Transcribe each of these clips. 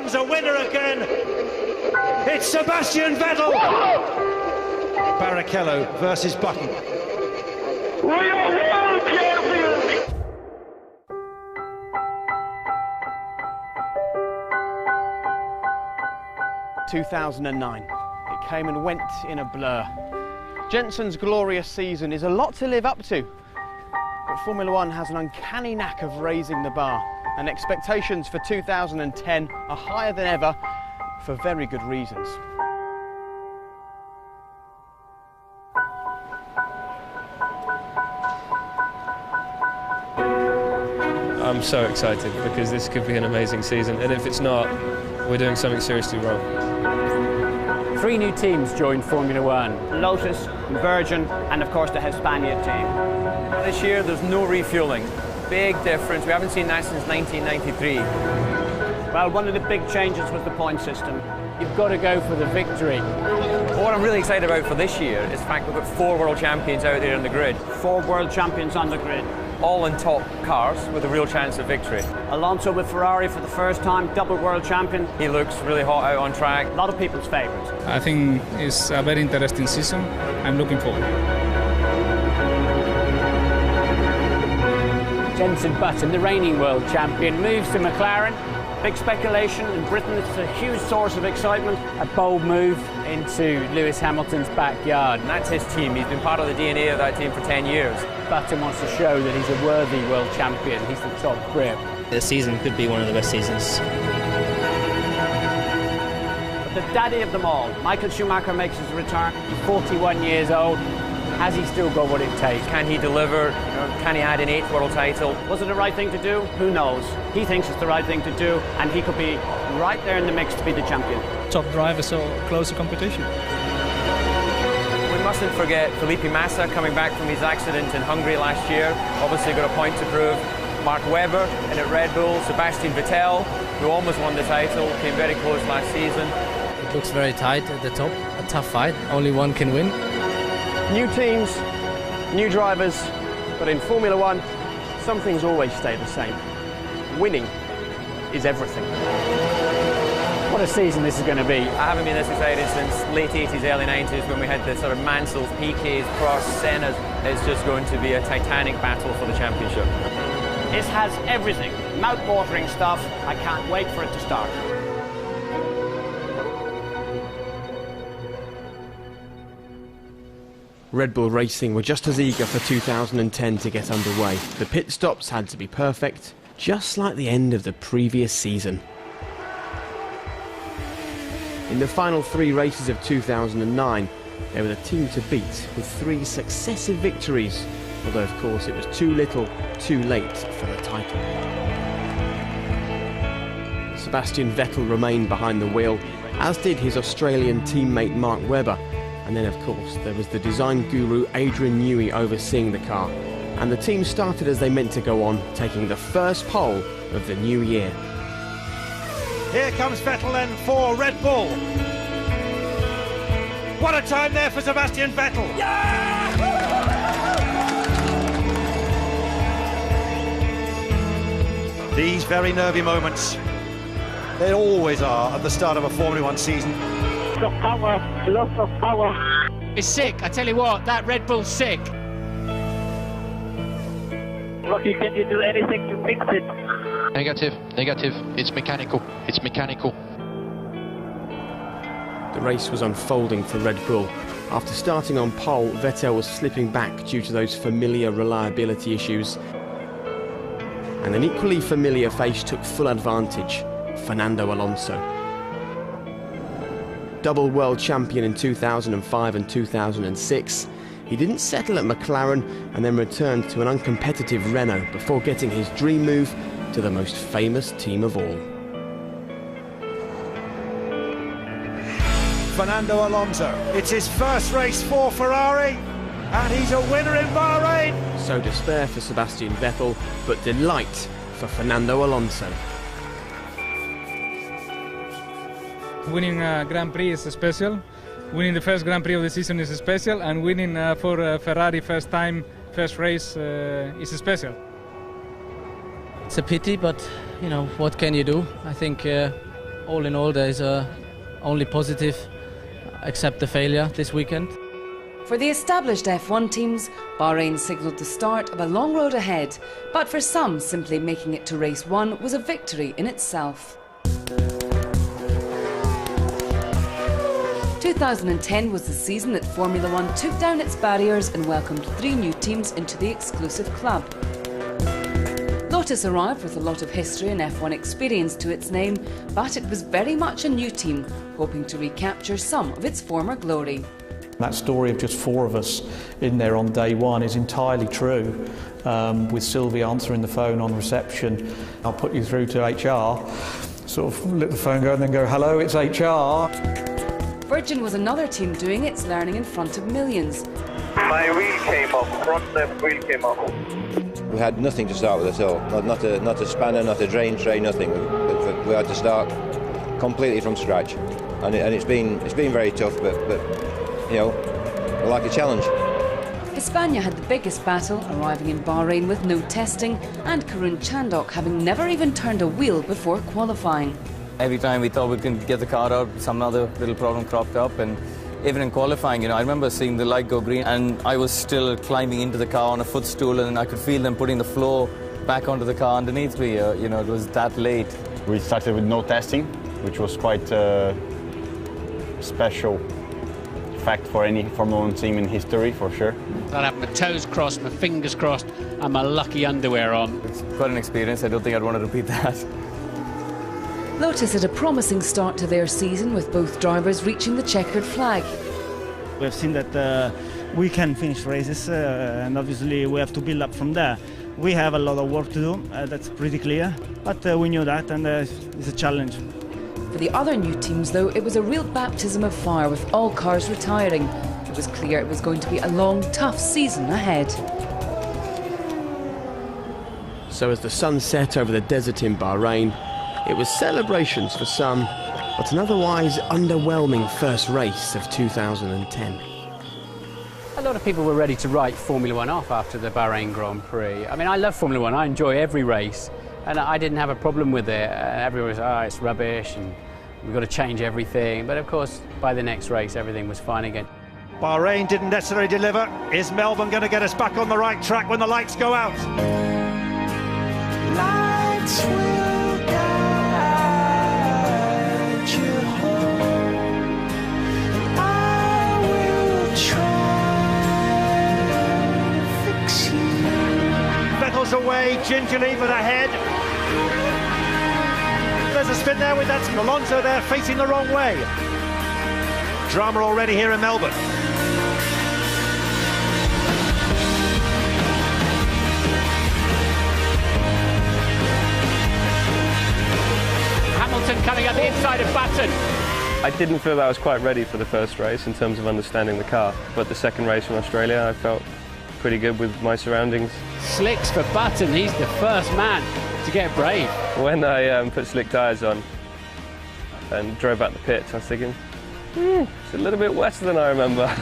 becomes a winner again. It's Sebastian Vettel. Barrichello versus Button. We are world champions! 2009. It came and went in a blur. Jensen's glorious season is a lot to live up to, but Formula One has an uncanny knack of raising the bar, and expectations for 2010 are higher than ever for very good reasons. I'm so excited because this could be an amazing season, and if it's not, we're doing something seriously wrong. 3 new teams joined Formula One. Lotus, Virgin, and of course the Hispania team. This year there's no refuelling. Big difference. We haven't seen that since 1993. Well, one of the big changes was the point system. You've got to go for the victory. What I'm really excited about for this year is the fact we've got 4 world champions out there on the grid. 4 world champions on the grid. All in top cars with a real chance of victory. Alonso with Ferrari for the first time, double world champion. He looks really hot out on track. A lot of people's favourites. I think it's a very interesting season. I'm looking forward. Jensen Button, the reigning world champion, moves to McLaren. Big speculation in Britain, it's a huge source of excitement. A bold move into Lewis Hamilton's backyard. And that's his team. He's been part of the DNA of that team for 10 years. Button wants to show that he's a worthy world champion. He's the top grip. This season could be one of the best seasons. But the daddy of them all, Michael Schumacher, makes his return. He's 41 years old. Has he still got what it takes? Can he deliver? Can he add an 8th world title? Was it the right thing to do? Who knows? He thinks it's the right thing to do, and he could be right there in the mix to be the champion. Top driver, so close to competition. We mustn't forget Felipe Massa coming back from his accident in Hungary last year. Obviously got a point to prove. Mark Webber and at Red Bull, Sebastian Vettel, who almost won the title, came very close last season. It looks very tight at the top, a tough fight, only one can win. New teams, new drivers, but in Formula One, some things always stay the same. Winning is everything. What a season this is going to be. I haven't been this excited since late 80s, early 90s when we had the sort of Mansells, Piquets, Prosts, Sennas. It's just going to be a titanic battle for the championship. This has everything. Mouth-watering stuff. I can't wait for it to start. Red Bull Racing were just as eager for 2010 to get underway. The pit stops had to be perfect, just like the end of the previous season. In the final 3 races of 2009, they were the team to beat with 3 successive victories, although of course it was too little, too late for the title. Sebastian Vettel remained behind the wheel, as did his Australian teammate Mark Webber. And then, of course, there was the design guru Adrian Newey overseeing the car. And the team started as they meant to go on, taking the first pole of the new year. Here comes Vettel then for Red Bull. What a time there for Sebastian Vettel. Yeah! These very nervy moments, they always are at the start of a Formula One season. Lots of power, lots of power. It's sick, I tell you what, that Red Bull's sick. Rocky, can you do anything to fix it? Negative, it's mechanical, The race was unfolding for Red Bull. After starting on pole, Vettel was slipping back due to those familiar reliability issues. And an equally familiar face took full advantage, Fernando Alonso. Double world champion in 2005 and 2006, he didn't settle at McLaren and then returned to an uncompetitive Renault before getting his dream move to the most famous team of all. Fernando Alonso, it's his first race for Ferrari, and he's a winner in Bahrain. So despair for Sebastian Vettel, but delight for Fernando Alonso. Winning a Grand Prix is special. Winning the first Grand Prix of the season is special, and winning for Ferrari first race is special. It's a pity, but you know, what can you do? I think all in all, there is only positive, except the failure this weekend. For the established F1 teams, Bahrain signalled the start of a long road ahead, but for some, simply making it to race 1 was a victory in itself. 2010 was the season that Formula 1 took down its barriers and welcomed 3 new teams into the exclusive club. Lotus arrived with a lot of history and F1 experience to its name, but it was very much a new team, hoping to recapture some of its former glory. That story of just 4 of us in there on day 1 is entirely true, with Sylvie answering the phone on reception. I'll put you through to HR, sort of let the phone go and then go, hello, it's HR. Virgin was another team doing its learning in front of millions. My wheel came off, front left wheel came off. We had nothing to start with at all, not a spanner, not a drain tray, nothing. We had to start completely from scratch, and it's been very tough, but you know, we like a challenge. Hispania had the biggest battle, arriving in Bahrain with no testing, and Karun Chandok having never even turned a wheel before qualifying. Every time we thought we could get the car out, some other little problem cropped up, and even in qualifying, you know, I remember seeing the light go green and I was still climbing into the car on a footstool, and I could feel them putting the floor back onto the car underneath me. You know, it was that late. We started with no testing, which was quite a special fact for any Formula 1 team in history, for sure. I'll have my toes crossed, my fingers crossed, and my lucky underwear on. It's quite an experience. I don't think I'd want to repeat that. Lotus had a promising start to their season, with both drivers reaching the checkered flag. We've seen that we can finish races, and obviously we have to build up from there. We have a lot of work to do, that's pretty clear, but we knew that, and it's a challenge. For the other new teams, though, it was a real baptism of fire, with all cars retiring. It was clear it was going to be a long, tough season ahead. So as the sun set over the desert in Bahrain, it was celebrations for some, but an otherwise underwhelming first race of 2010. A lot of people were ready to write Formula 1 off after the Bahrain Grand Prix. I mean, I love Formula 1, I enjoy every race, and I didn't have a problem with it. Everyone was, oh, it's rubbish, and we've got to change everything. But of course, by the next race, everything was fine again. Bahrain didn't necessarily deliver. Is Melbourne going to get us back on the right track when the lights go out? Lights will guide you home. I will try to fix you. Vettel's away, gingerly but ahead. There's a spin there with that Alonso there facing the wrong way. Drama already here in Melbourne. Hamilton coming up the inside of Button. I didn't feel that I was quite ready for the first race in terms of understanding the car, but the second race in Australia I felt pretty good with my surroundings. Slicks for Button, he's the first man to get brave. When I put slick tyres on and drove out the pits, I was thinking, it's a little bit wetter than I remember.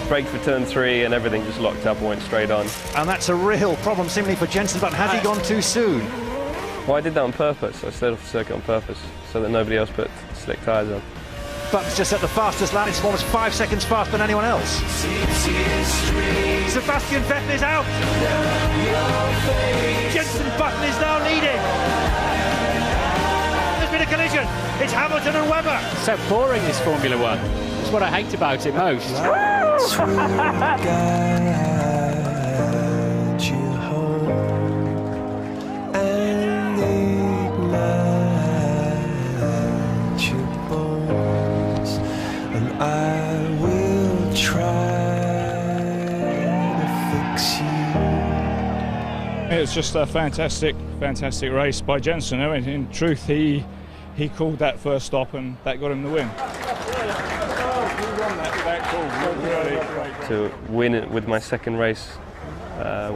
Braked for turn 3 and everything just locked up and went straight on. And that's a real problem seemingly for Jensen, but has he gone too soon? Well, I did that on purpose. I stayed off the circuit on purpose so that nobody else put slick tyres on. Button's just at the fastest lap. It's almost 5 seconds faster than anyone else. Sebastian Vettel is out. Jensen Button is now leading. There's been a collision. It's Hamilton and Webber. So boring, this Formula 1. It's what I hate about it most. It's just a fantastic race by Jensen. I mean, in truth, he called that first stop and that got him the win. To win it with my second race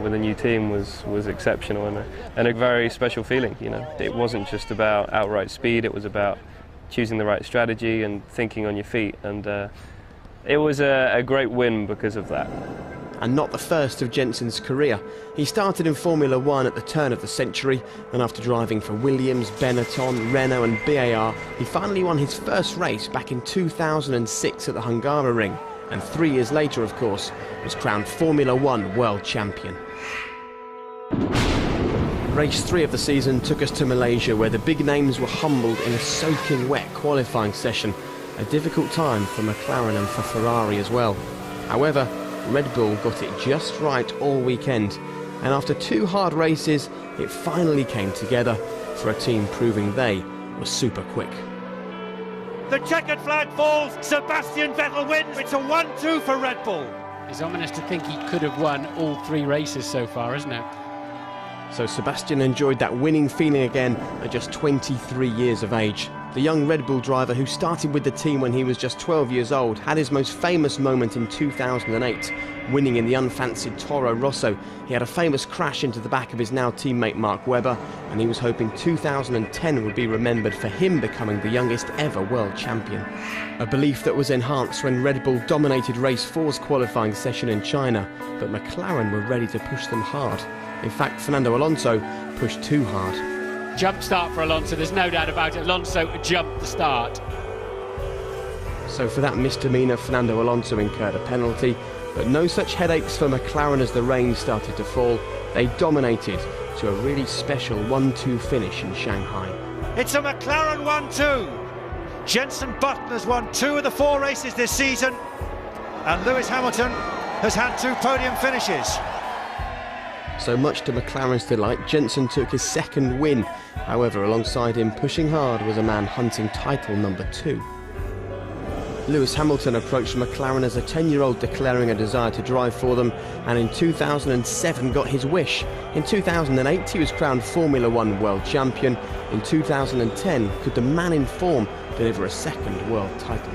with a new team was exceptional and a very special feeling. You know, it wasn't just about outright speed; it was about choosing the right strategy and thinking on your feet. And it was a great win because of that. and not the first of Jensen's career. He started in Formula One at the turn of the century, and after driving for Williams, Benetton, Renault and BAR, he finally won his first race back in 2006 at the Hungaroring, and 3 years later, of course, was crowned Formula One World Champion. Race 3 of the season took us to Malaysia, where the big names were humbled in a soaking wet qualifying session. A difficult time for McLaren and for Ferrari as well. However, Red Bull got it just right all weekend, and after 2 hard races, it finally came together for a team proving they were super quick. The checkered flag falls, Sebastian Vettel wins, it's a 1-2 for Red Bull. It's ominous to think he could have won all 3 races so far, isn't it? So Sebastian enjoyed that winning feeling again at just 23 years of age. The young Red Bull driver, who started with the team when he was just 12 years old, had his most famous moment in 2008, winning in the unfancied Toro Rosso. He had a famous crash into the back of his now teammate Mark Webber, and he was hoping 2010 would be remembered for him becoming the youngest ever world champion. A belief that was enhanced when Red Bull dominated race 4's qualifying session in China, but McLaren were ready to push them hard. In fact, Fernando Alonso pushed too hard. Jump start for Alonso, there's no doubt about it. Alonso jumped the start. So for that misdemeanour, Fernando Alonso incurred a penalty, but no such headaches for McLaren as the rain started to fall. They dominated to a really special 1-2 finish in Shanghai. It's a McLaren 1-2. Jenson Button has won 2 of the 4 races this season, and Lewis Hamilton has had 2 podium finishes. So much to McLaren's delight, Jenson took his 2nd win. However, alongside him pushing hard was a man hunting title number 2. Lewis Hamilton approached McLaren as a 10-year-old, declaring a desire to drive for them, and in 2007 got his wish. In 2008 he was crowned Formula One World Champion. In 2010, could the man in form deliver a 2nd world title?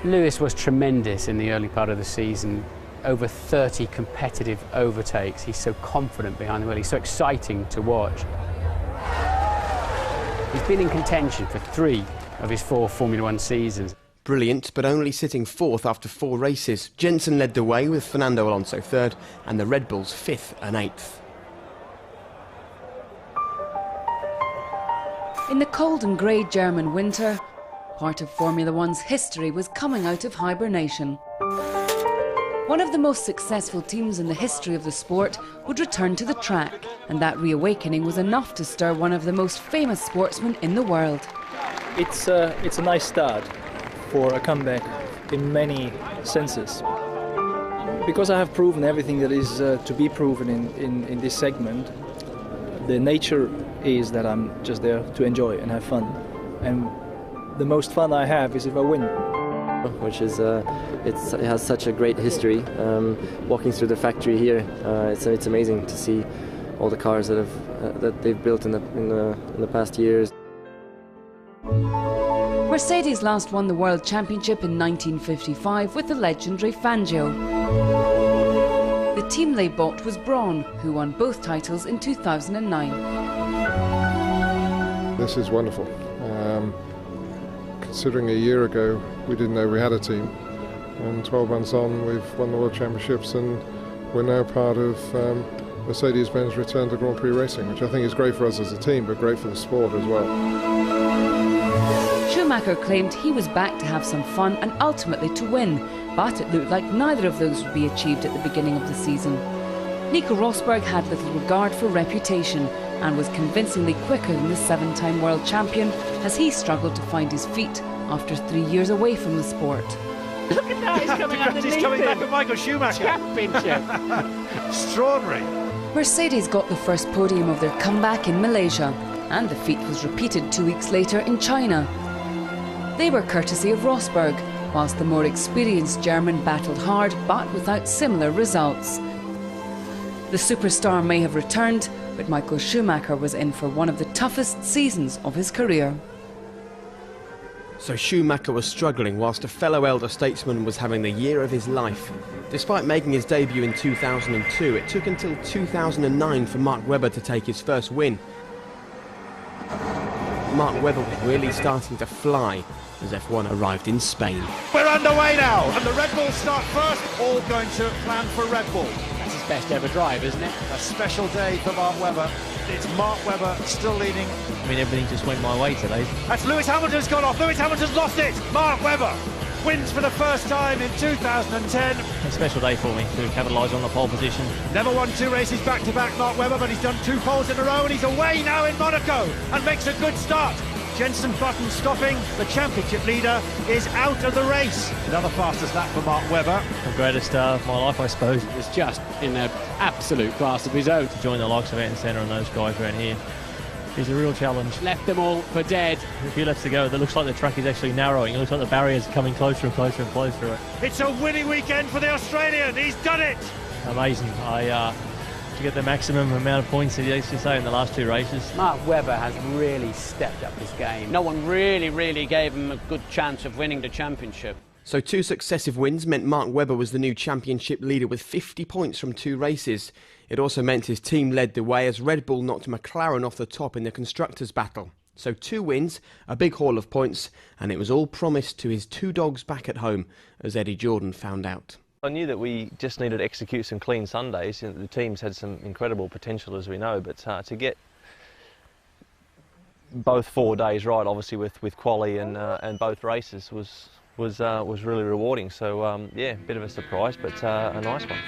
Lewis was tremendous in the early part of the season. Over 30 competitive overtakes. He's so confident behind the wheel. He's so exciting to watch. He's been in contention for 3 of his 4 Formula One seasons. Brilliant, but only sitting 4th after 4 races. Jenson led the way with Fernando Alonso 3rd and the Red Bulls 5th and 8th. In the cold and grey German winter, part of Formula One's history was coming out of hibernation. One of the most successful teams in the history of the sport would return to the track, and that reawakening was enough to stir one of the most famous sportsmen in the world. It's a nice start for a comeback in many senses. Because I have proven everything that is to be proven in this segment, the nature is that I'm just there to enjoy and have fun. And the most fun I have is if I win. Which is it has such a great history. Walking through the factory here, it's amazing to see all the cars that they've built in the past years. Mercedes last won the World Championship in 1955 with the legendary Fangio. The team they bought was Braun, who won both titles in 2009. This is wonderful. Considering a year ago we didn't know we had a team, and 12 months on we've won the World Championships, and we're now part of Mercedes-Benz return to Grand Prix racing, which I think is great for us as a team, but great for the sport as well. Schumacher claimed he was back to have some fun and ultimately to win, but it looked like neither of those would be achieved at the beginning of the season. Nico Rosberg had little regard for reputation and was convincingly quicker than the 7-time world champion as he struggled to find his feet after 3 years away from the sport. Look at that, he's coming underneath. He's coming back with Michael Schumacher. Championship. Extraordinary. Mercedes got the first podium of their comeback in Malaysia, and the feat was repeated 2 weeks later in China. They were courtesy of Rosberg, whilst the more experienced German battled hard but without similar results. The superstar may have returned, but Michael Schumacher was in for one of the toughest seasons of his career. So Schumacher was struggling whilst a fellow elder statesman was having the year of his life. Despite making his debut in 2002, it took until 2009 for Mark Webber to take his first win. Mark Webber was really starting to fly as F1 arrived in Spain. We're underway now, and the Red Bull start first, all going to plan for Red Bull. That's his best ever drive, isn't it? A special day for Mark Webber. It's Mark Webber still leading. I mean, everything just went my way today. That's Lewis Hamilton's gone off. Lewis Hamilton's lost it. Mark Webber wins for the first time in 2010. A special day for me to capitalise on the pole position. Never won 2 races back-to-back, Mark Webber, but he's done 2 poles in a row, and he's away now in Monaco and makes a good start. Jenson Button stopping. The championship leader is out of the race. Another fastest lap for Mark Webber. The greatest of my life, I suppose. He was just in an absolute class of his own. To join the likes of Ayrton Senna and those guys around here is a real challenge. Left them all for dead. A few laps to go. It looks like the track is actually narrowing. It looks like the barriers are coming closer and closer and closer to it. It's a winning weekend for the Australian. He's done it. Amazing. To get the maximum amount of points, he used to say, in the last 2 races. Mark Webber has really stepped up his game. No one really gave him a good chance of winning the championship. So 2 successive wins meant Mark Webber was the new championship leader with 50 points from 2 races. It also meant his team led the way as Red Bull knocked McLaren off the top in the constructors' battle. So 2 wins, a big haul of points, and it was all promised to his 2 dogs back at home, as Eddie Jordan found out. I knew that we just needed to execute some clean Sundays. You know, the team's had some incredible potential, as we know, but to get both 4 days right, obviously with quali and both races, was really rewarding. So yeah, bit of a surprise, but a nice one.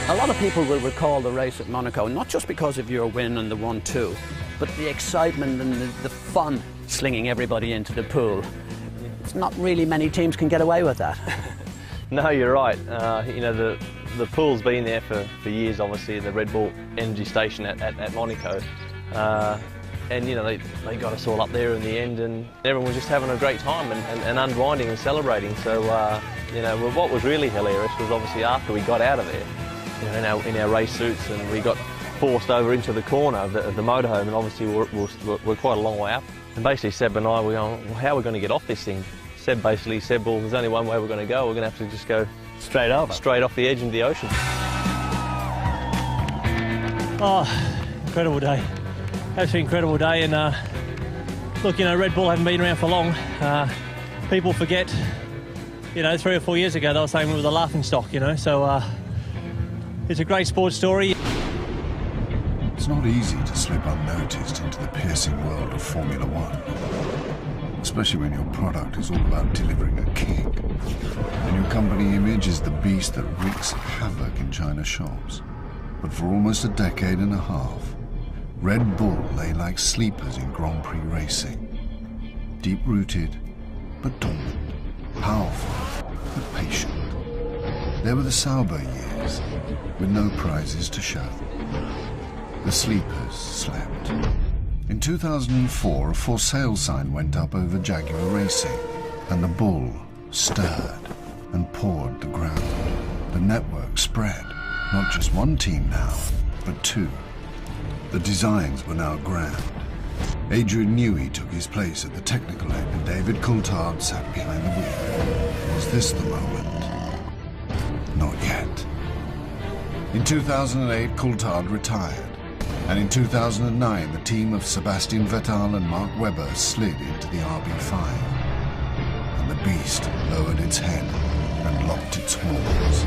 A lot of people will recall the race at Monaco, not just because of your win and the 1-2, but the excitement and the fun slinging everybody into the pool. It's not really many teams can get away with that. No, you're right. You know, the pool's been there for years, obviously, the Red Bull Energy Station at Monaco. And, you know, they got us all up there in the end, and everyone was just having a great time and unwinding and celebrating. So, you know, what was really hilarious was obviously after we got out of there, you know, in our race suits, and we got forced over into the corner of the motorhome, and obviously we're quite a long way up. And basically Seb and I were going, well, how are we going to get off this thing? Seb basically said, well, there's only one way we're going to go. We're going to have to just go straight off the edge into the ocean. Oh, incredible day. Absolutely incredible day. And look, you know, Red Bull haven't been around for long. People forget, you know, 3 or 4 years ago they were saying we were the laughing stock, you know, so it's a great sports story. It's not easy to slip unnoticed into the piercing world of Formula One, especially when your product is all about delivering a kick, and your company image is the beast that wreaks havoc in China shops. But for almost a decade and a half, Red Bull lay like sleepers in Grand Prix racing. Deep-rooted, but dominant. Powerful, but patient. There were the Sauber years, with no prizes to show. The sleepers slept. In 2004, a for sale sign went up over Jaguar Racing, and the bull stirred and pawed the ground. The network spread, not just one team now, but 2. The designs were now grand. Adrian Newey took his place at the technical end, and David Coulthard sat behind the wheel. Was this the moment? Not yet. In 2008, Coulthard retired, and in 2009, the team of Sebastian Vettel and Mark Webber slid into the RB5, and the beast lowered its head and locked its horns.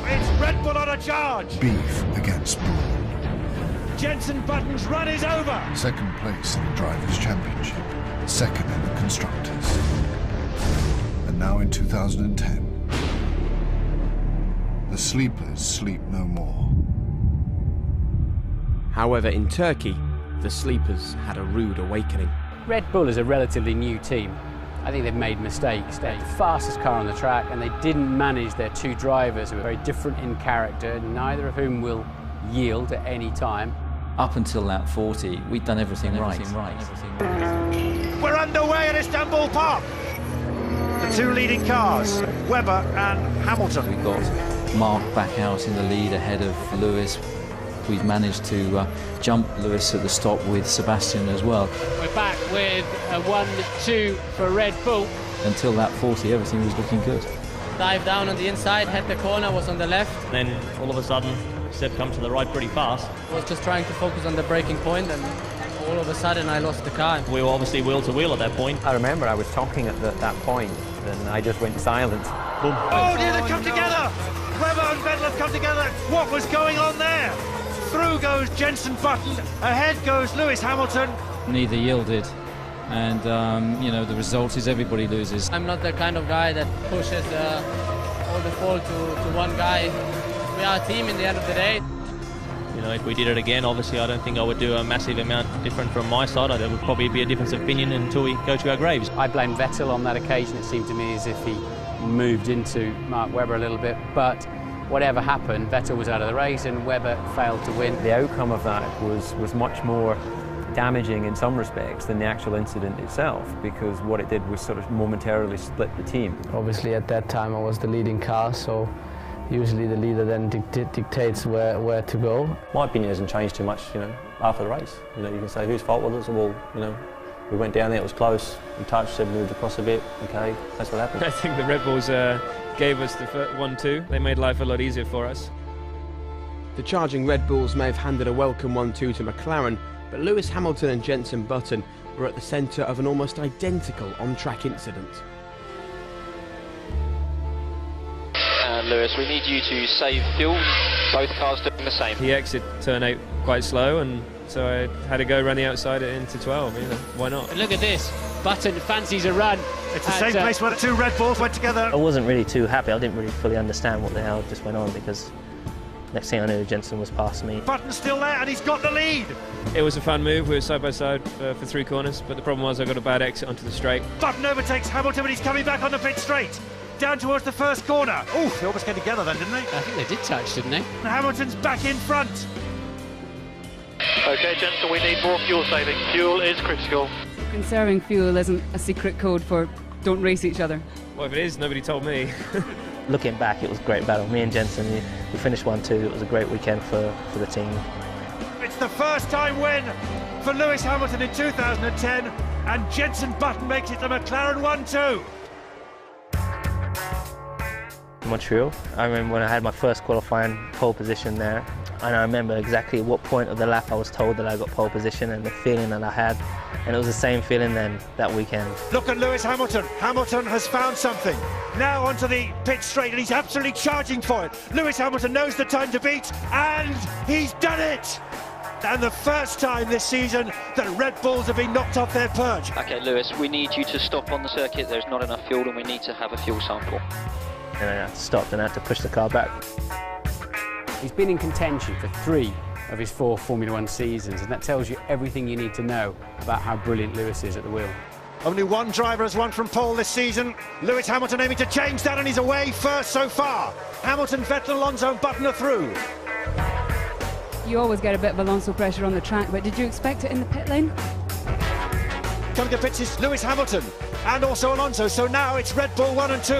It's Red Bull on a charge. Beef against bull. Jenson Button's run is over. Second place in the Drivers' Championship, second in the Constructors. And now in 2010, the sleepers sleep no more. However, in Turkey, the sleepers had a rude awakening. Red Bull is a relatively new team. I think they've made mistakes. They're the fastest car on the track, and they didn't manage their 2 drivers who are very different in character, neither of whom will yield at any time. Up until lap 40, we'd done everything right. We're underway at Istanbul Park. The 2 leading cars, Webber and Hamilton. We've got Mark back out in the lead ahead of Lewis. We've managed to jump Lewis at the stop with Sebastian as well. We're back with a 1-2 for Red Bull. Until that 40, everything was looking good. Dive down on the inside, had the corner, was on the left. Then all of a sudden, Seb comes to the right pretty fast. I was just trying to focus on the braking point, and all of a sudden I lost the car. We were obviously wheel to wheel at that point. I remember I was talking at that point, and I just went silent. Boom. Oh dear, they've come together! Webber and Vettel have come together. What was going on there? Through goes Jenson Button, ahead goes Lewis Hamilton. Neither yielded, and you know, the result is everybody loses. I'm not the kind of guy that pushes all the fault to one guy. We are a team in the end of the day. You know, if we did it again, obviously I don't think I would do a massive amount different from my side. There would probably be a difference of opinion until we go to our graves. I blame Vettel on that occasion. It seemed to me as if he moved into Mark Webber a little bit, but whatever happened, Vettel was out of the race and Webber failed to win. The outcome of that was much more damaging in some respects than the actual incident itself, because what it did was sort of momentarily split the team. Obviously at that time I was the leading car, so usually the leader then dictates where to go. My opinion hasn't changed too much, you know, after the race. You know, you can say whose fault was it? Well, you know, we went down there, it was close, we touched, Seb moved across a bit, okay, that's what happened. I think the Red Bulls gave us the 1-2. They made life a lot easier for us. The charging Red Bulls may have handed a welcome 1-2 to McLaren, but Lewis Hamilton and Jenson Button were at the centre of an almost identical on-track incident. And Lewis, we need you to save fuel. Both cars doing the same. The exit turned out quite slow, and so I had to go around the outside into 12. You know, why not? Look at this. Button fancies a run. It's the same place where the two Red Bulls went together. I wasn't really too happy. I didn't really fully understand what the hell just went on, because next thing I knew, Jenson was past me. Button's still there and he's got the lead. It was a fun move. We were side by side for 3 corners, but the problem was I got a bad exit onto the straight. Button overtakes Hamilton, but he's coming back on the pit straight. Down towards the first corner. Oh, they almost came together then, didn't they? I think they did touch, didn't they? And Hamilton's back in front. Okay, Jenson, we need more fuel saving. Fuel is critical. Conserving fuel isn't a secret code for don't race each other. Well, if it is, nobody told me. Looking back, it was a great battle. Me and Jenson, we finished 1-2. It was a great weekend for the team. It's the first time win for Lewis Hamilton in 2010, and Jenson Button makes it the McLaren 1-2. Montreal. I remember when I had my first qualifying pole position there, and I remember exactly what point of the lap I was told that I got pole position and the feeling that I had, and it was the same feeling then that weekend. Look at Lewis Hamilton. Hamilton has found something. Now onto the pit straight, and he's absolutely charging for it. Lewis Hamilton knows the time to beat, and he's done it! And the first time this season that Red Bulls have been knocked off their perch. Okay, Lewis, we need you to stop on the circuit. There's not enough fuel and we need to have a fuel sample. And I had to stop and I had to push the car back. He's been in contention for 3 of his 4 Formula 1 seasons, and that tells you everything you need to know about how brilliant Lewis is at the wheel. Only one driver has won from pole this season. Lewis Hamilton aiming to change that, and he's away first so far. Hamilton, Vettel, Alonso and Button are through. You always get a bit of Alonso pressure on the track, but did you expect it in the pit lane? Coming to pits is Lewis Hamilton and also Alonso, so now it's Red Bull 1 and 2.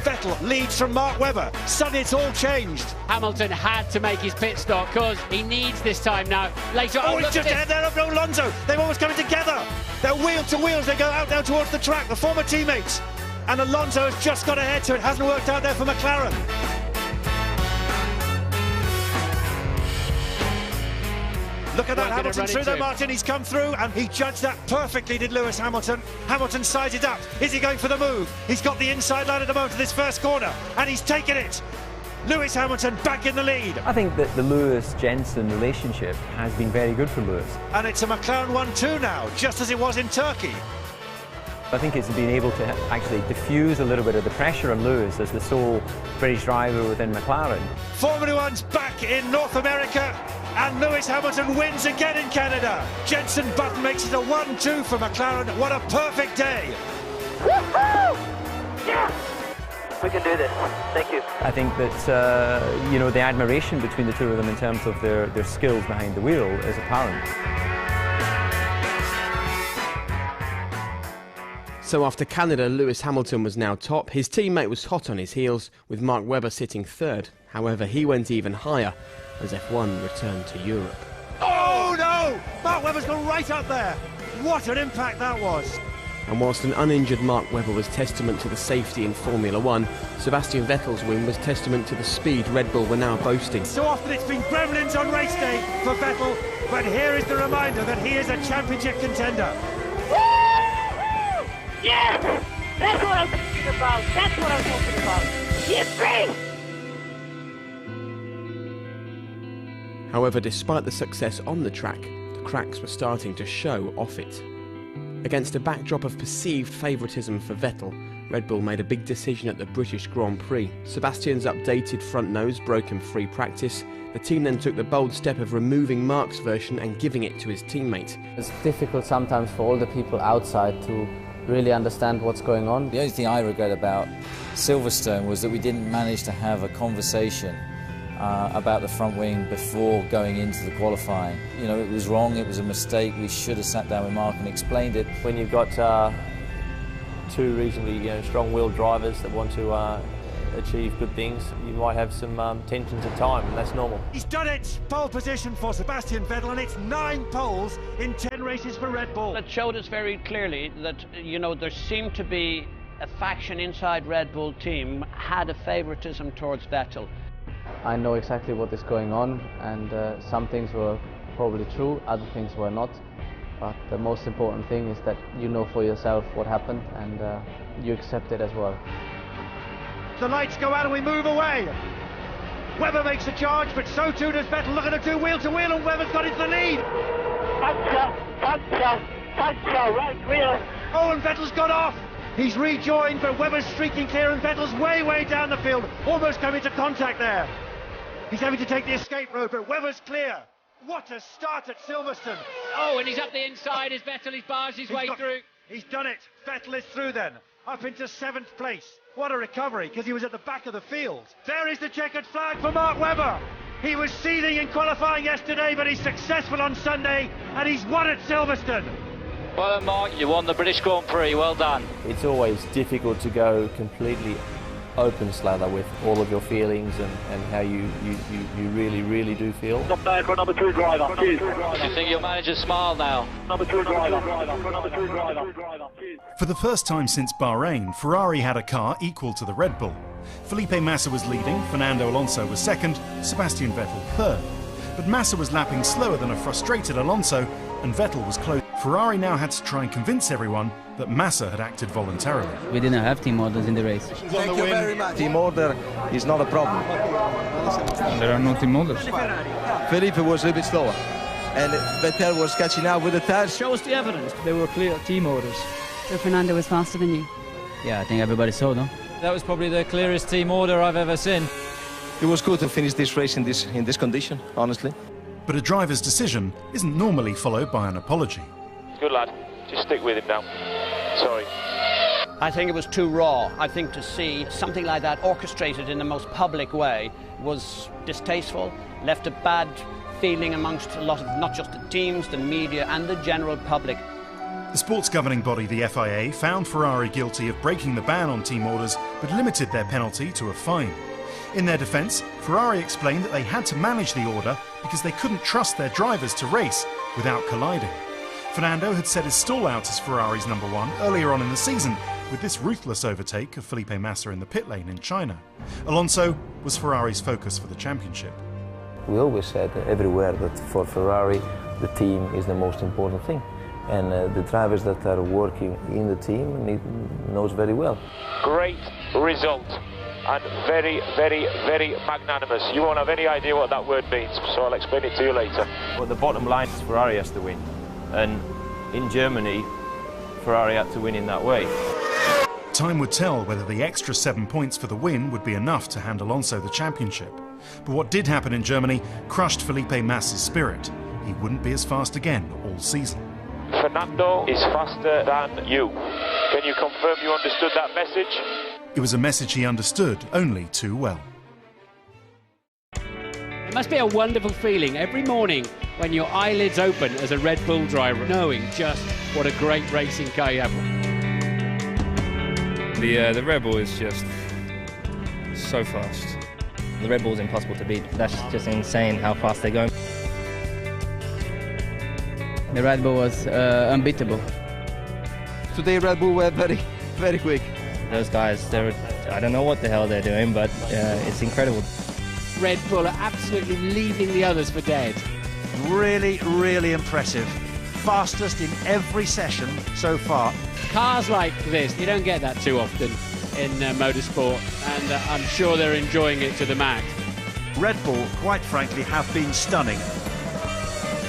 Vettel leads from Mark Webber. Suddenly it's all changed. Hamilton had to make his pit stop because he needs this time now. Later on, he's just ahead there of Alonso. They've almost coming together. They're wheel to wheel as they go out now towards the track, the former teammates. And Alonso has just got ahead, so it hasn't worked out there for McLaren. Look at that, Hamilton through there, Martin. He's come through and he judged that perfectly, did Lewis Hamilton. Hamilton sized up. Is he going for the move? He's got the inside line at the moment of this first corner and he's taken it. Lewis Hamilton back in the lead. I think that the Lewis-Jenson relationship has been very good for Lewis. And it's a McLaren 1-2 now, just as it was in Turkey. I think it's been able to actually diffuse a little bit of the pressure on Lewis as the sole British driver within McLaren. Formula One's back in North America and Lewis Hamilton wins again in Canada. Jenson Button makes it a 1-2 for McLaren. What a perfect day. Woohoo! Yeah! We can do this. Thank you. I think that, you know, the admiration between the two of them in terms of their skills behind the wheel is apparent. So after Canada, Lewis Hamilton was now top. His teammate was hot on his heels, with Mark Webber sitting third. However, he went even higher as F1 returned to Europe. Oh no! Mark Webber's gone right up there. What an impact that was. And whilst an uninjured Mark Webber was testament to the safety in Formula One, Sebastian Vettel's win was testament to the speed Red Bull were now boasting. So often it's been gremlins on race day for Vettel, but here is the reminder that he is a championship contender. Yeah! That's what I'm talking about! That's what I'm talking about! Yippee! However, despite the success on the track, the cracks were starting to show off it. Against a backdrop of perceived favouritism for Vettel, Red Bull made a big decision at the British Grand Prix. Sebastian's updated front nose broke in free practice. The team then took the bold step of removing Mark's version and giving it to his teammate. It's difficult sometimes for all the people outside to really understand what's going on. The only thing I regret about Silverstone was that we didn't manage to have a conversation about the front wing before going into the qualifying. You know, it was wrong, it was a mistake, we should have sat down with Mark and explained it. When you've got two reasonably strong-willed drivers that want to achieve good things, you might have some tensions at time, and that's normal. He's done it! Pole position for Sebastian Vettel, and it's 9 poles in 10 races for Red Bull. It showed us very clearly that, there seemed to be a faction inside Red Bull team had a favouritism towards Vettel. I know exactly what is going on, and some things were probably true, other things were not. But the most important thing is that you know for yourself what happened, and you accept it as well. The lights go out and we move away. Webber makes a charge, but so too does Vettel. Looking to do wheel to wheel, and Webber's got into the lead. Puncher, right wheel. Oh, and Vettel's got off. He's rejoined, but Webber's streaking clear, and Vettel's way down the field, almost coming to contact there. He's having to take the escape road, but Webber's clear. What a start at Silverstone. Oh, and he's up the inside as Vettel is bars his way through. He's done it. Vettel is through then, up into 7th place. What a recovery, because he was at the back of the field. There is the checkered flag for Mark Webber. He was seething in qualifying yesterday, but he's successful on Sunday, and he's won at Silverstone. Well done, Mark, you won the British Grand Prix, well done. It's always difficult to go completely open slather with all of your feelings and how you really do feel. Not bad for a number 2 driver. Do you think you'll manage to smile now? Number 2 driver. For the first time since Bahrain, Ferrari had a car equal to the Red Bull. Felipe Massa was leading, Fernando Alonso was second, Sebastian Vettel third. But Massa was lapping slower than a frustrated Alonso, and Vettel was close. Ferrari now had to try and convince everyone that Massa had acted voluntarily. We didn't have team orders in the race. Thank you very much. Team order is not a problem. There are no team orders. Felipe was a little bit slower, and Vettel was catching up with the tires. Show us the evidence. There were clear team orders. So Fernando was faster than you? Yeah, I think everybody saw them. That was probably the clearest team order I've ever seen. It was good to finish this race in this condition, honestly. But a driver's decision isn't normally followed by an apology. Good lad, just stick with him now. Sorry. I think it was too raw. I think to see something like that orchestrated in the most public way was distasteful, left a bad feeling amongst a lot of, not just the teams, the media and the general public. The sports governing body, the FIA, found Ferrari guilty of breaking the ban on team orders, but limited their penalty to a fine. In their defence, Ferrari explained that they had to manage the order because they couldn't trust their drivers to race without colliding. Fernando had set his stall out as Ferrari's number 1 earlier on in the season with this ruthless overtake of Felipe Massa in the pit lane in China. Alonso was Ferrari's focus for the championship. We always said everywhere that for Ferrari the team is the most important thing, and the drivers that are working in the team knows very well. Great result. And very magnanimous. You won't have any idea what that word means, so I'll explain it to you later. But the bottom line is Ferrari has to win. And in Germany, Ferrari had to win in that way. Time would tell whether the extra 7 points for the win would be enough to hand Alonso the championship. But what did happen in Germany crushed Felipe Massa's spirit. He wouldn't be as fast again all season. Fernando is faster than you. Can you confirm you understood that message? It was a message he understood only too well. It must be a wonderful feeling every morning when your eyelids open as a Red Bull driver, knowing just what a great racing car you have. The Red Bull is just so fast. The Red Bull's impossible to beat. That's just insane how fast they're going. The Red Bull was unbeatable. Today Red Bull were very, very quick. Those guys, I don't know what the hell they're doing, but it's incredible. Red Bull are absolutely leaving the others for dead. Really, really impressive. Fastest in every session so far. Cars like this, you don't get that too often in motorsport, and I'm sure they're enjoying it to the max. Red Bull, quite frankly, have been stunning.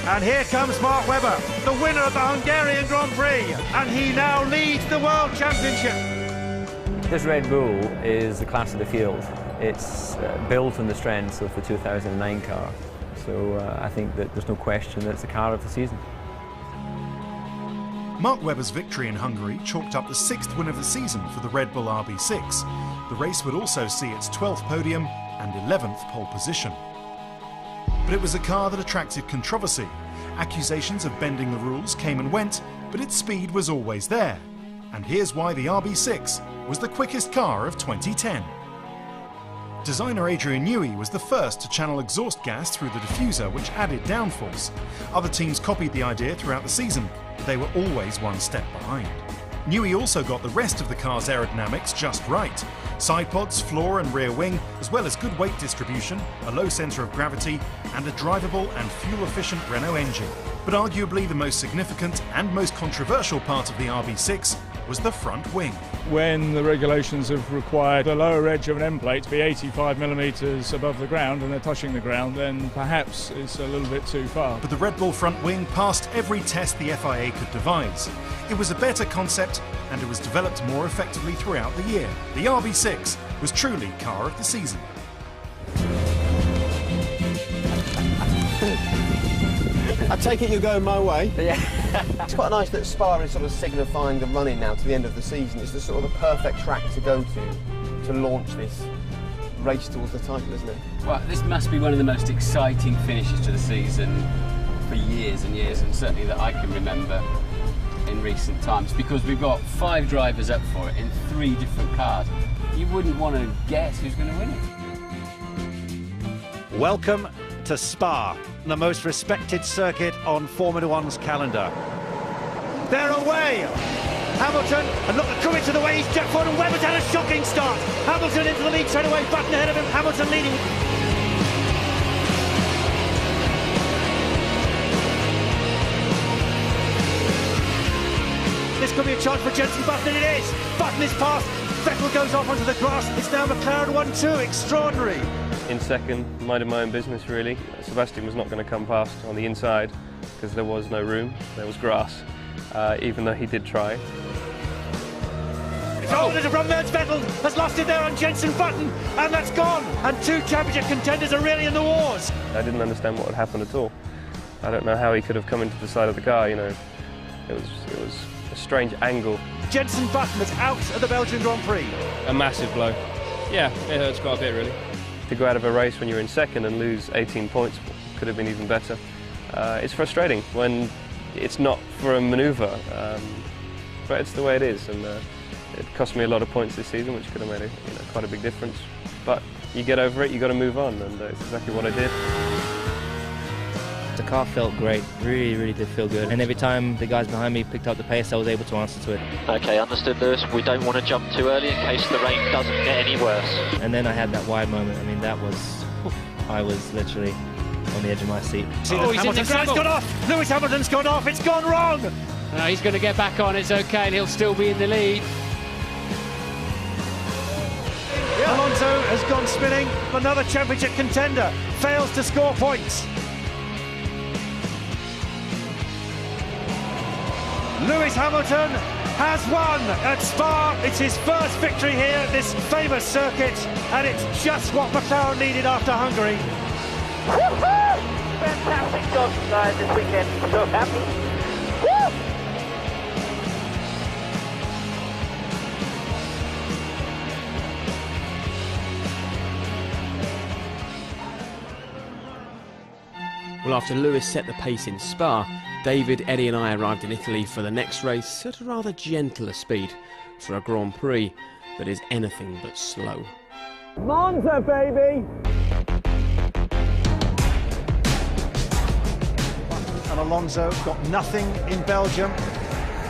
And here comes Mark Webber, the winner of the Hungarian Grand Prix, and he now leads the World Championship. This Red Bull is the class of the field. It's built on the strengths of the 2009 car, so I think that there's no question that it's the car of the season. Mark Webber's victory in Hungary chalked up the 6th win of the season for the Red Bull RB6. The race would also see its 12th podium and 11th pole position. But it was a car that attracted controversy. Accusations of bending the rules came and went, but its speed was always there. And here's why the RB6 was the quickest car of 2010. Designer Adrian Newey was the first to channel exhaust gas through the diffuser, which added downforce. Other teams copied the idea throughout the season, but they were always one step behind. Newey also got the rest of the car's aerodynamics just right. Side pods, floor and rear wing, as well as good weight distribution, a low centre of gravity, and a drivable and fuel-efficient Renault engine. But arguably the most significant and most controversial part of the RB6 was the front wing. When the regulations have required the lower edge of an end plate to be 85mm above the ground and they're touching the ground, then perhaps it's a little bit too far. But the Red Bull front wing passed every test the FIA could devise. It was a better concept and it was developed more effectively throughout the year. The RB6 was truly car of the season. I take it you're going my way? Yeah. It's quite nice that Spa is sort of signifying the run-in now to the end of the season. It's the sort of the perfect track to go to launch this race towards the title, isn't it? Well, this must be one of the most exciting finishes to the season for years and years, and certainly that I can remember in recent times, because we've got 5 drivers up for it in 3 different cars. You wouldn't want to guess who's going to win it. Welcome to Spa, the most respected circuit on Formula One's calendar. They're away! Hamilton, and look at Kubica the way he's jet forward, and Webber's had a shocking start. Hamilton into the lead straight away, Button ahead of him, Hamilton leading. This could be a chance for Jenson Button, and it is! Button is past, Vettel goes off onto the grass, it's now McLaren 1-2, extraordinary! In second, minded my own business really. Sebastian was not going to come past on the inside because there was no room, there was grass, even though he did try. Oh, there's a run there, Vettel has lost it there on Jenson Button, and that's gone! And 2 championship contenders are really in the wars! I didn't understand what had happened at all. I don't know how he could have come into the side of the car, you know. It was a strange angle. Jenson Button is out at the Belgian Grand Prix. A massive blow. Yeah, it hurts quite a bit really. To go out of a race when you're in second and lose 18 points could have been even better. It's frustrating when it's not for a manoeuvre, but it's the way it is, and it cost me a lot of points this season, which could have made quite a big difference. But you get over it, you've got to move on, and it's exactly what I did. The car felt great, really did feel good. And every time the guys behind me picked up the pace, I was able to answer to it. Okay, understood, Lewis. We don't want to jump too early in case the rain doesn't get any worse. And then I had that wide moment. I mean, that was... I was literally on the edge of my seat. Hamilton's gone off! Lewis Hamilton's gone off, it's gone wrong! No, he's going to get back on, it's okay, and he'll still be in the lead. Alonso has gone spinning, another championship contender, fails to score points. Lewis Hamilton has won at Spa. It's his first victory here at this famous circuit, and it's just what McLaren needed after Hungary. Fantastic job, guys, this weekend. So happy. Well, after Lewis set the pace in Spa, David, Eddie and I arrived in Italy for the next race at a rather gentler speed for a Grand Prix that is anything but slow. Monza, baby! And Alonso got nothing in Belgium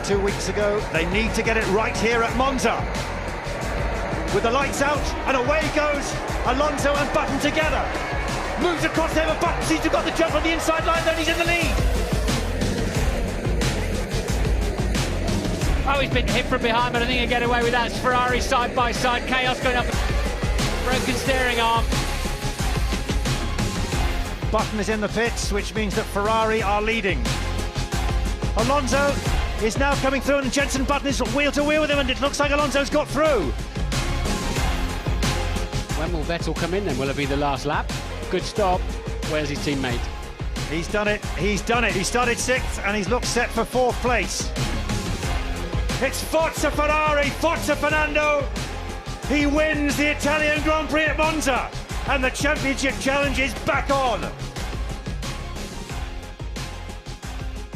2 weeks ago. They need to get it right here at Monza. With the lights out, and away goes Alonso and Button together. Moves across there, but Button seems to have got the jump on the inside line, then he's in the lead. Oh, he's been hit from behind, but I think he'll get away with that. It's Ferrari side by side, chaos going up, broken steering arm. Button is in the pits, which means that Ferrari are leading. Alonso is now coming through, and Jenson Button is wheel to wheel with him, and it looks like Alonso's got through. When will Vettel come in then? Will it be the last lap? Good stop. Where's his teammate? He's done it, he's done it. He started 6th, and he's looked set for 4th place. It's Forza Ferrari, Forza Fernando. He wins the Italian Grand Prix at Monza, and the championship challenge is back on.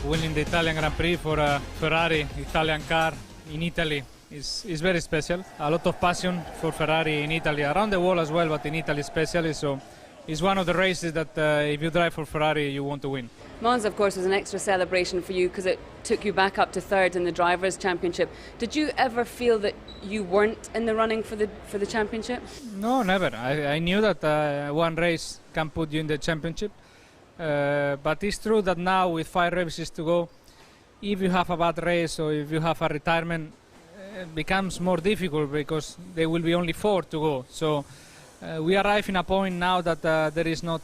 Winning the Italian Grand Prix for a Ferrari Italian car in Italy is very special. A lot of passion for Ferrari in Italy, around the world as well, but in Italy especially. So it's one of the races that if you drive for Ferrari, you want to win. Monza, of course, was an extra celebration for you because it took you back up to 3rd in the Drivers' Championship. Did you ever feel that you weren't in the running for the championship? No, never. I knew that one race can put you in the championship. But it's true that now with 5 races to go, if you have a bad race or if you have a retirement, it becomes more difficult because there will be only 4 to go. So we arrive in a point now that there is not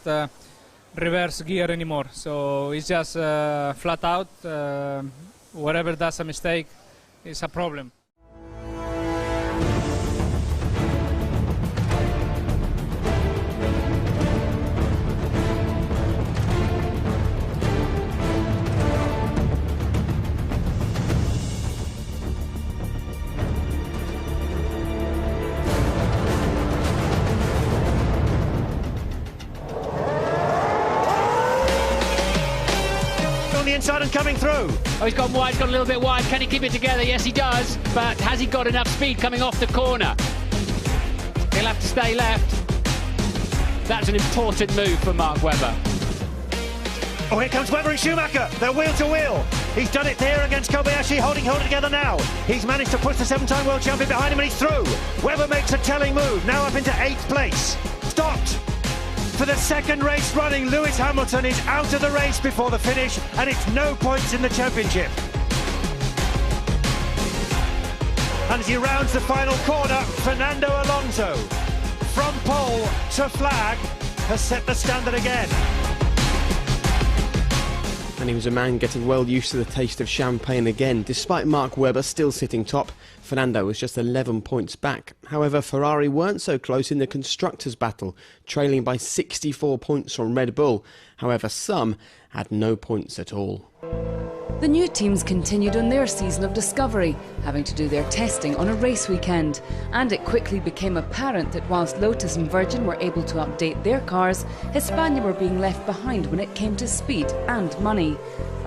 reverse gear anymore. So it's just flat out. Whoever does a mistake is a problem. Inside and coming through. Oh, he's gone wide, he's got a little bit wide. Can he keep it together? Yes, he does. But has he got enough speed coming off the corner? He'll have to stay left. That's an important move for Mark Webber. Oh, here comes Webber and Schumacher. They're wheel to wheel. He's done it there against Kobayashi, holding together now. He's managed to push the 7-time world champion behind him, and he's through. Webber makes a telling move, now up into 8th place. Stopped. For the 2nd race running, Lewis Hamilton is out of the race before the finish, and it's no points in the championship. And as he rounds the final corner, Fernando Alonso, from pole to flag, has set the standard again. And he was a man getting well used to the taste of champagne again. Despite Mark Webber still sitting top, Fernando was just 11 points back. However, Ferrari weren't so close in the constructors' battle, trailing by 64 points from Red Bull. However, some had no points at all. The new teams continued on their season of discovery, having to do their testing on a race weekend. And it quickly became apparent that whilst Lotus and Virgin were able to update their cars, Hispania were being left behind when it came to speed and money.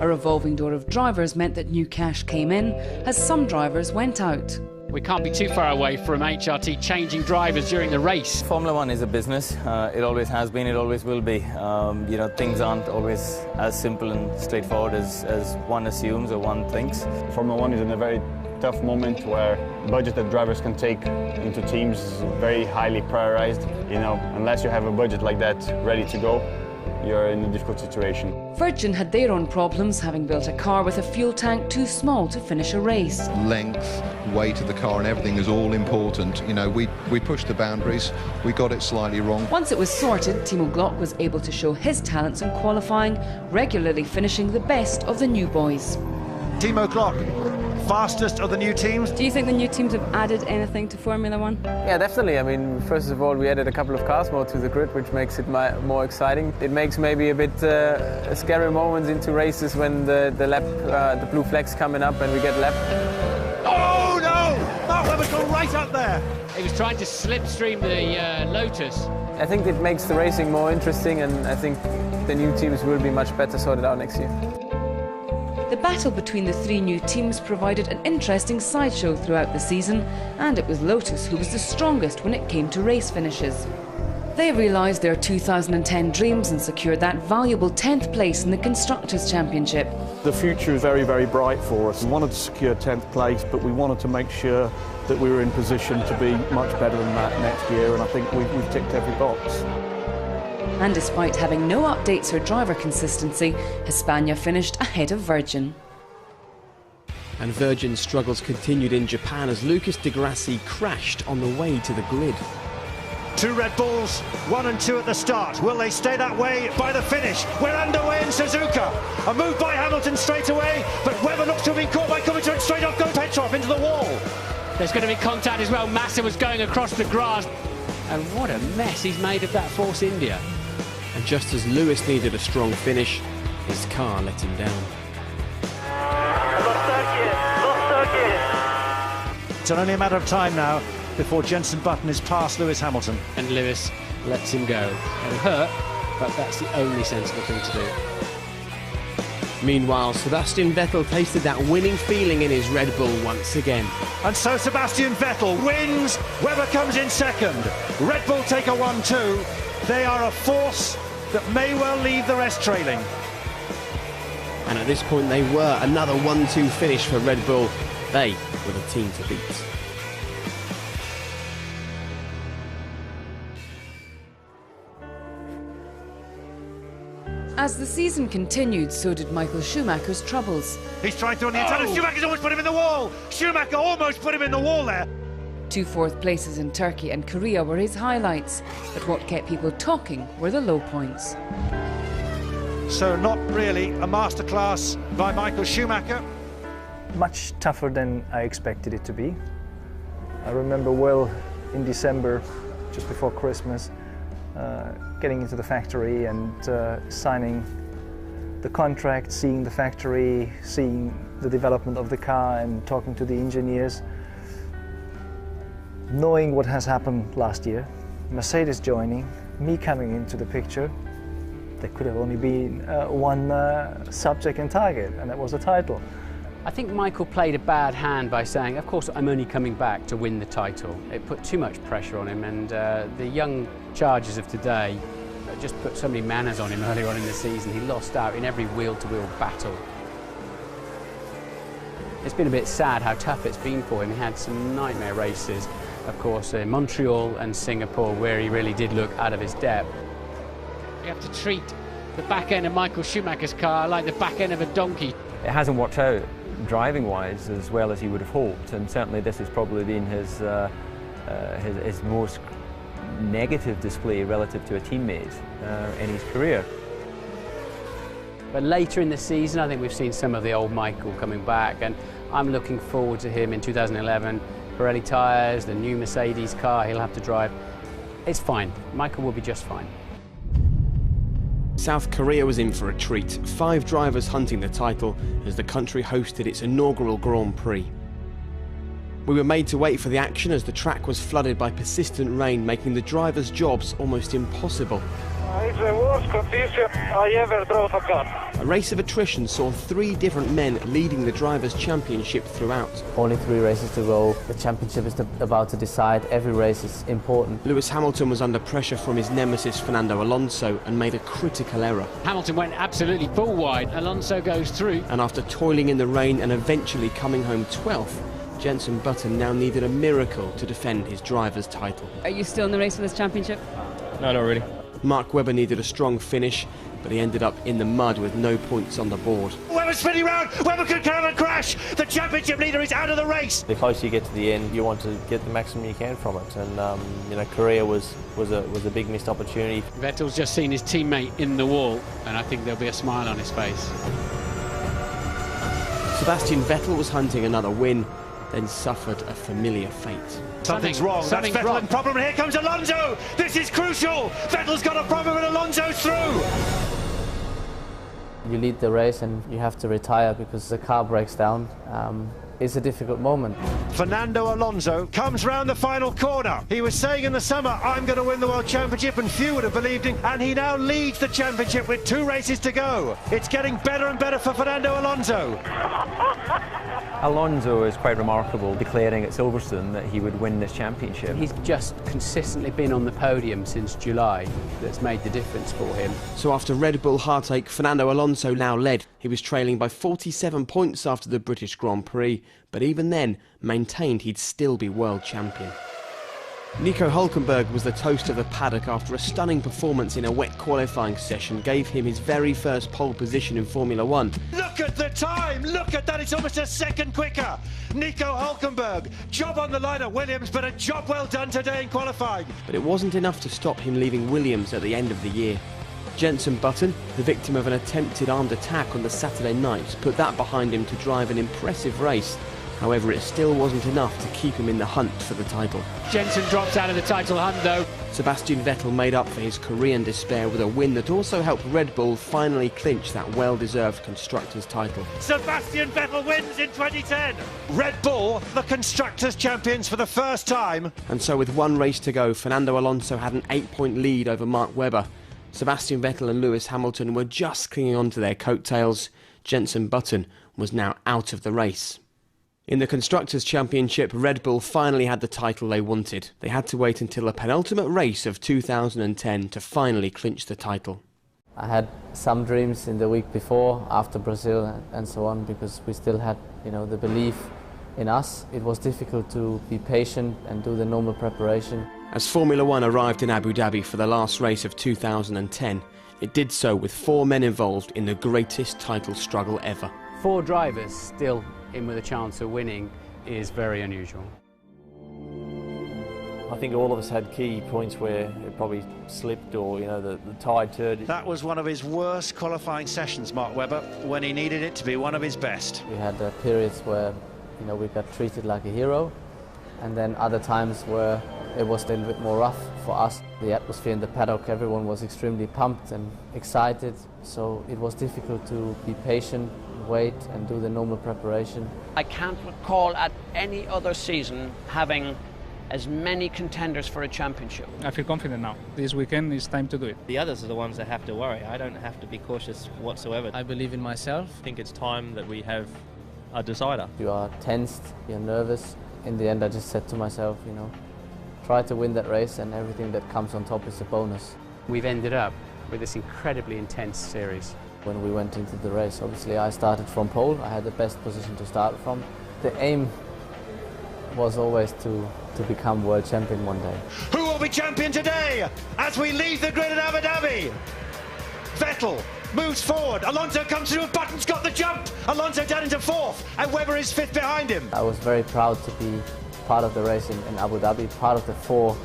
A revolving door of drivers meant that new cash came in, as some drivers went out. We can't be too far away from HRT changing drivers during the race. Formula One is a business. It always has been, it always will be. You know, things aren't always as simple and straightforward as one assumes or one thinks. Formula One is in a very tough moment where the budget that drivers can take into teams is very highly prioritized. You know, unless you have a budget like that ready to go, you're in a difficult situation. Virgin had their own problems, having built a car with a fuel tank too small to finish a race. Length, weight of the car and everything is all important. You know, we pushed the boundaries, we got it slightly wrong. Once it was sorted, Timo Glock was able to show his talents in qualifying, regularly finishing the best of the new boys. Timo Glock, fastest of the new teams. Do you think the new teams have added anything to Formula One? Yeah, definitely. I mean, first of all, we added a couple of cars more to the grid, which makes it more exciting. It makes maybe a bit scary moments into races when the blue flag's coming up and we get lapped. Oh no! Mark Webber's gone right up there. He was trying to slipstream the Lotus. I think it makes the racing more interesting, and I think the new teams will be much better sorted out next year. The battle between the three new teams provided an interesting sideshow throughout the season, and it was Lotus who was the strongest when it came to race finishes. They realised their 2010 dreams and secured that valuable 10th place in the Constructors' Championship. The future is very, very bright for us. We wanted to secure 10th place, but we wanted to make sure that we were in position to be much better than that next year, and I think we've ticked every box. And despite having no updates or driver consistency, Hispania finished ahead of Virgin. And Virgin's struggles continued in Japan as Lucas Di Grassi crashed on the way to the grid. 2 Red Bulls, 1 and 2 at the start. Will they stay that way by the finish? We're underway in Suzuka. A move by Hamilton straight away, but Webber looks to have been caught by Kubica and straight off goes Petrov into the wall. There's going to be contact as well. Massa was going across the grass. And what a mess he's made of that Force India. And just as Lewis needed a strong finish, his car let him down. It's only a matter of time now before Jenson Button is past Lewis Hamilton. And Lewis lets him go. It'll hurt, but that's the only sensible thing to do. Meanwhile, Sebastian Vettel tasted that winning feeling in his Red Bull once again. And so Sebastian Vettel wins, Webber comes in second. Red Bull take a 1-2. They are a force that may well leave the rest trailing. And at this point they were another 1-2 finish for Red Bull. They were the team to beat. As the season continued, so did Michael Schumacher's troubles. He's trying to on the inside. Schumacher's almost put him in the wall. Schumacher almost put him in the wall there. 2 fourth places in Turkey and Korea were his highlights, but what kept people talking were the low points. So not really a masterclass by Michael Schumacher. Much tougher than I expected it to be. I remember well in December, just before Christmas, getting into the factory and signing the contract, seeing the factory, seeing the development of the car and talking to the engineers. Knowing what has happened last year, Mercedes joining, me coming into the picture, there could have only been one subject and target, and that was the title. I think Michael played a bad hand by saying, of course, I'm only coming back to win the title. It put too much pressure on him, and the young chargers of today just put so many manners on him earlier on in the season. He lost out in every wheel-to-wheel battle. It's been a bit sad how tough it's been for him. He had some nightmare races, of course, in Montreal and Singapore, where he really did look out of his depth. You have to treat the back end of Michael Schumacher's car like the back end of a donkey. It hasn't worked out driving-wise as well as he would have hoped, and certainly this has probably been his most negative display relative to a teammate in his career. But later in the season, I think we've seen some of the old Michael coming back, and I'm looking forward to him in 2011. Pirelli tyres, the new Mercedes car he'll have to drive. It's fine. Michael will be just fine. South Korea was in for a treat. 5 drivers hunting the title as the country hosted its inaugural Grand Prix. We were made to wait for the action as the track was flooded by persistent rain, making the drivers' jobs almost impossible. It's the worst condition I ever drove a car. A race of attrition saw 3 different men leading the Drivers' Championship throughout. Only 3 races to go. The championship is about to decide. Every race is important. Lewis Hamilton was under pressure from his nemesis Fernando Alonso and made a critical error. Hamilton went absolutely bull wide. Alonso goes through. And after toiling in the rain and eventually coming home 12th, Jenson Button now needed a miracle to defend his driver's title. Are you still in the race for this championship? No, not really. Mark Webber needed a strong finish, but he ended up in the mud with no points on the board. Webber's spinning round, Webber could come and crash. The championship leader is out of the race. The closer you get to the end, you want to get the maximum you can from it, and you know, Korea was a big missed opportunity. Vettel's just seen his teammate in the wall, and I think there'll be a smile on his face. Sebastian Vettel was hunting another win, then suffered a familiar fate. Something's wrong. That's Vettel's problem. Here comes Alonso. This is crucial. Vettel's got a problem and Alonso's through. You lead the race and you have to retire because the car breaks down. is a difficult moment. Fernando Alonso comes round the final corner. He was saying in the summer, I'm going to win the World Championship, and few would have believed him, and he now leads the championship with 2 races to go. It's getting better and better for Fernando Alonso. Alonso is quite remarkable, declaring at Silverstone that he would win this championship. He's just consistently been on the podium since July. That's made the difference for him. So after Red Bull heartache, Fernando Alonso now led. He was trailing by 47 points after the British Grand Prix, but even then maintained he'd still be world champion. Nico Hülkenberg was the toast of the paddock after a stunning performance in a wet qualifying session gave him his very first pole position in Formula One. Look at the time! Look at that! It's almost a second quicker! Nico Hülkenberg, job on the line at Williams, but a job well done today in qualifying. But it wasn't enough to stop him leaving Williams at the end of the year. Jenson Button, the victim of an attempted armed attack on the Saturday night, put that behind him to drive an impressive race. However, it still wasn't enough to keep him in the hunt for the title. Jenson drops out of the title hunt though. Sebastian Vettel made up for his Korean despair with a win that also helped Red Bull finally clinch that well-deserved Constructors' title. Sebastian Vettel wins in 2010. Red Bull, the Constructors' champions for the first time. And so with 1 race to go, Fernando Alonso had an 8-point lead over Mark Webber. Sebastian Vettel and Lewis Hamilton were just clinging on to their coattails. Jenson Button was now out of the race. In the Constructors' Championship, Red Bull finally had the title they wanted. They had to wait until the penultimate race of 2010 to finally clinch the title. I had some dreams in the week before, after Brazil and so on, because we still had, the belief in us. It was difficult to be patient and do the normal preparation. As Formula One arrived in Abu Dhabi for the last race of 2010, it did so with 4 men involved in the greatest title struggle ever. 4 drivers still in with a chance of winning is very unusual. I think all of us had key points where it probably slipped or, the tide turned. That was one of his worst qualifying sessions, Mark Webber, when he needed it to be one of his best. We had periods where, we got treated like a hero, and then other times where it was a little bit more rough for us. The atmosphere in the paddock, everyone was extremely pumped and excited, so it was difficult to be patient, wait and do the normal preparation. I can't recall at any other season having as many contenders for a championship. I feel confident now. This weekend is time to do it. The others are the ones that have to worry. I don't have to be cautious whatsoever. I believe in myself. I think it's time that we have a decider. You are tensed, you're nervous. In the end, I just said to myself, try to win that race, and everything that comes on top is a bonus. We've ended up with this incredibly intense series. When we went into the race, obviously I started from pole. I had the best position to start from. The aim was always to become world champion one day. Who will be champion today as we leave the grid at Abu Dhabi? Vettel moves forward. Alonso comes through. Button's got the jump. Alonso down into 4th, and Webber is 5th behind him. I was very proud to be part of the race in Abu Dhabi, part of the 4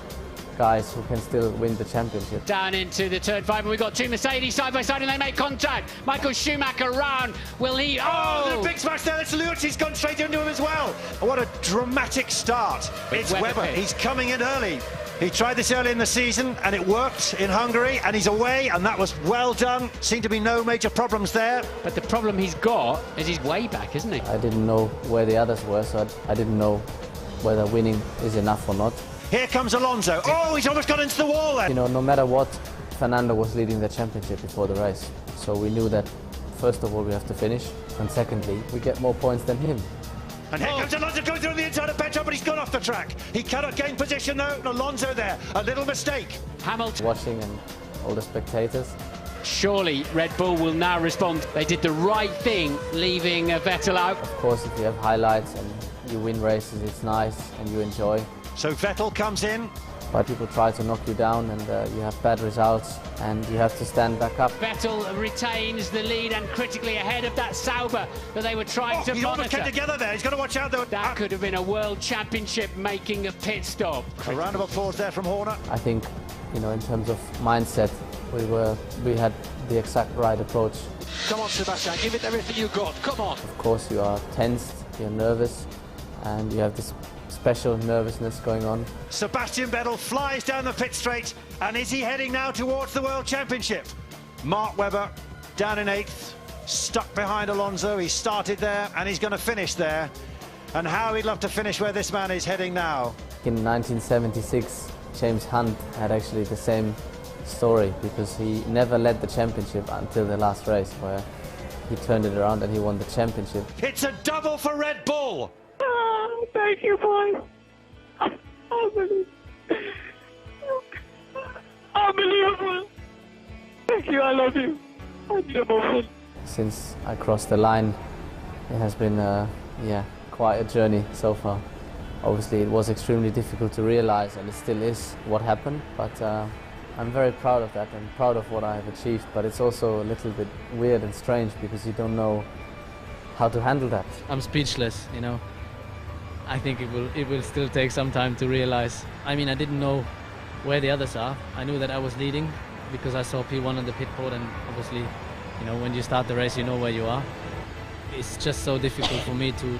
guys who can still win the championship. Down into the turn 5, and we've got 2 Mercedes side by side, and they make contact. Michael Schumacher round. Will he? Oh, the big smash there. That's Lewis. He's gone straight into him as well. What a dramatic start. It's Webber. He's coming in early. He tried this early in the season, and it worked in Hungary, and he's away, and that was well done. Seemed to be no major problems there. But the problem he's got is he's way back, isn't he? I didn't know where the others were, so I didn't know whether winning is enough or not. Here comes Alonso. Oh, he's almost got into the wall there. No matter what, Fernando was leading the championship before the race. So we knew that, first of all, we have to finish, and secondly, we get more points than him. And here comes Alonso going through the inside of Petro, but he's gone off the track. He cannot gain position though. And Alonso there, a little mistake. Hamilton watching, and all the spectators. Surely Red Bull will now respond. They did the right thing, leaving Vettel out. Of course, if you have highlights and you win races, it's nice and you enjoy. So Vettel comes in. But people try to knock you down, and you have bad results, and you have to stand back up. Vettel retains the lead and critically ahead of that Sauber that they were trying to monitor. He almost came together there. He's got to watch out though. That could have been a world championship making a pit stop. A round of applause there from Horner. I think, in terms of mindset, we had the exact right approach. Come on, Sebastian, give it everything you got. Come on. Of course, you are tensed, you're nervous, and you have this special nervousness going on. Sebastian Vettel flies down the pit straight, and is he heading now towards the World Championship? Mark Webber down in 8th, stuck behind Alonso. He started there and he's going to finish there. and how he'd love to finish where this man is heading now. In 1976, James Hunt had actually the same story, because he never led the championship until the last race, where he turned it around and he won the championship. It's a double for Red Bull! Oh, thank you, boys. Unbelievable. Thank you, I love you. Unbelievable. Since I crossed the line, it has been quite a journey so far. Obviously, it was extremely difficult to realize, and it still is, what happened, but I'm very proud of that and proud of what I have achieved, but it's also a little bit weird and strange because you don't know how to handle that. I'm speechless, you know. I think it will still take some time to realize. I mean, I didn't know where the others are. I knew that I was leading because I saw P1 on the pit board, and obviously, you know, when you start the race, you know where you are. It's just so difficult for me to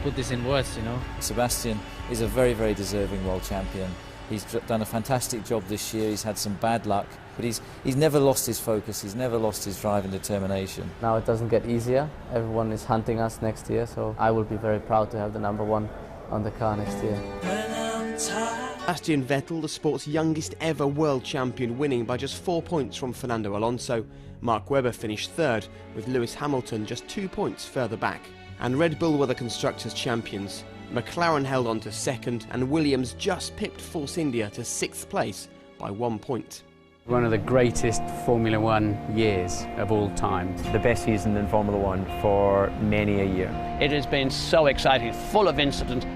put this in words, you know. Sebastian is a very, very deserving world champion. He's done a fantastic job this year. He's had some bad luck, but he's never lost his focus. He's never lost his drive and determination. Now it doesn't get easier. Everyone is hunting us next year, so I will be very proud to have the #1 on the car next year. Sebastian Vettel, the sport's youngest ever world champion, winning by just 4 points from Fernando Alonso. Mark Webber finished third, with Lewis Hamilton just 2 points further back. And Red Bull were the Constructors' champions. McLaren held on to second, and Williams just pipped Force India to 6th place by 1 point. One of the greatest Formula One years of all time. The best season in Formula One for many a year. It has been so exciting, full of incidents.